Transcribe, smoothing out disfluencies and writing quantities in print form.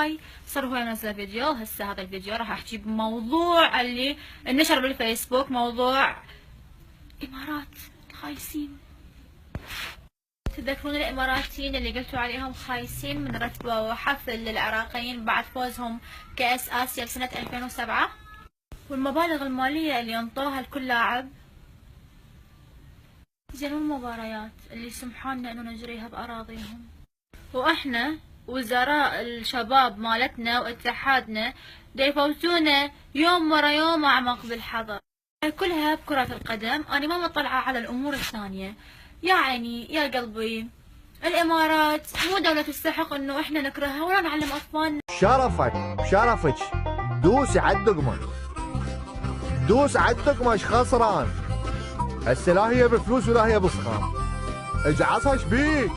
هاي صار هو ينزل فيديو. هسه هذا الفيديو راح احكي بموضوع اللي انتشر بالفيسبوك، موضوع الامارات خايسين. تذكرون الاماراتيين اللي قلتوا عليهم خايسين من رتبوا حفل للعراقيين بعد فوزهم كأس آسيا بسنة 2007، والمبالغ المالية اللي انطوها لكل لاعب. زين المباريات اللي سمحوا انه نجريها باراضيهم، واحنا وزراء الشباب مالتنا واتحادنا دا يفوتونا يوم ورا يوم اعمق بالحظر. كلها بكرة القدم. انا ما مطلعة على الامور الثانية. يا عيني يا قلبي، الامارات مو دولة تستحق انه احنا نكرهها ولا نعلم اطفالنا. شرفك دوسي على الدقمة، دوس على الدقمة. ايش خسران؟ هسه لا هي بفلوس ولا هي بصخام. اجعصها ايش بيك؟